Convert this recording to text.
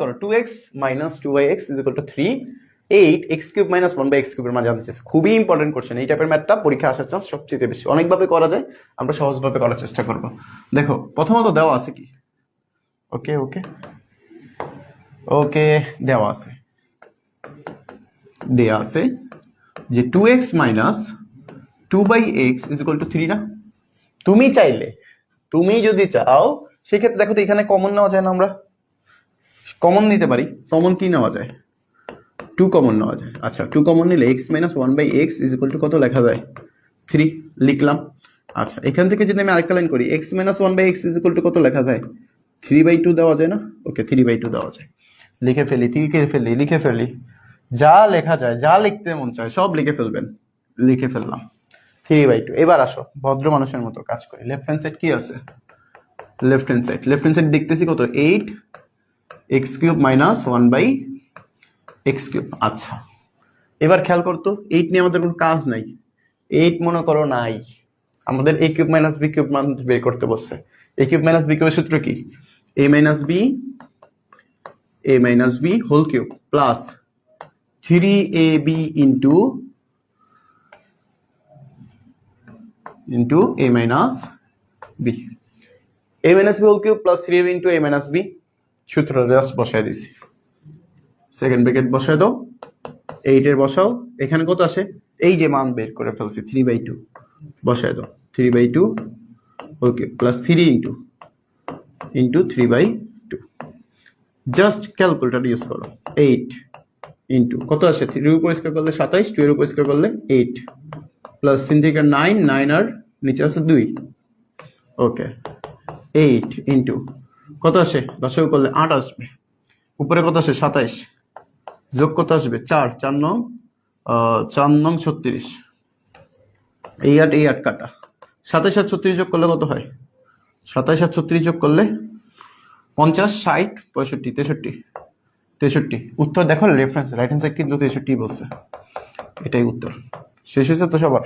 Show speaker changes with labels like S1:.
S1: করো 2x minus 2x is equal to 3 8 x cube minus 1 by x cube এর মান জানতে চাইছে। খুবই ইম্পর্টেন্ট কোশ্চেন, এই টাইপের ম্যাথটা পরীক্ষা আসার চান্স সবচেয়ে বেশি। অনেকভাবে করা যায়, আমরা সহজভাবে করার চেষ্টা করব। দেখো প্রথমত দেওয়া আছে কি, ওকে ওকে ওকে দেওয়া আছে যে 2x minus 2 by x is equal to 3 না। তুমি যদি চাও সেক্ষেত্রে দেখো তো এখানে কমন নেওয়া যায় না, আমরা কমন নিতে পারি। কমন কি নেওয়া যায়, 2 কমন নেওয়া যায়। আচ্ছা 2 কমন নিলে x minus 1 by x is equal to কত লেখা যায়, 3 লিখলাম। আচ্ছা এখান থেকে যদি আমি আরেকটা লাইন করি, x minus 1 by x is equal to কত লেখা যায়, 3/2 দেওয়া যায় না। ওকে 3/2 দেওয়া যায়, লিখে ফেলি। যা লেখা যায়, যা লিখতে মন চায় সব লিখে ফেলবেন। লিখে ফেললাম 3/2। এবার আসো ভদ্র মানুষের মতো কাজ করি। লেফট হ্যান্ড সাইড কি আছে, লেফট হ্যান্ড সাইড দেখতেছি কত, 8 x cube minus 1 by x cube। আচ্ছা এবার খেয়াল করতো 8 নিয়ে আমাদের কোনো কাজ নাই, 8 মনে করো নাই, আমাদের a cube minus b cube মান বের করতে বলছে। a cube minus b cube এর সূত্র কি, a minus b whole cube plus 3ab into a minus b, a minus b whole cube plus 3ab into a minus b সূত্রটা just বসায় দিছি। সেকেন্ড ব্র্যাকেট বসায় দাও, 8 এর বসাও, এখানে কত আসে, এই যে মান বের করে ফেলছি 3/2 বসায় দাও, 3/2 ওকে plus 3 into 3/2। Just calculator use করো, 8 ইন্টু কত আসে, 3 এর উপর স্কয়ার করলে 27, 2 এর উপর স্কয়ার করলে 8 প্লাস 3 থেকে 9 আর নিচে আছে 2। ওকে 8 ইন্টু কত আসে, 10 করলে 8 আসবে, উপরে কত আসে 27, যোগ কত আসবে 4 নং 36, এই 8 কাটা, 27 আর 36 যোগ করলে কত হয়, 27 আর 36 যোগ করলে 50, 60, 65, 63। উত্তর দেখো রেফারেন্স রাইট হ্যান্ড সাইড কিন্তু 63 বলছে, এটাই উত্তর। শেষ হয়েছে তো সবার?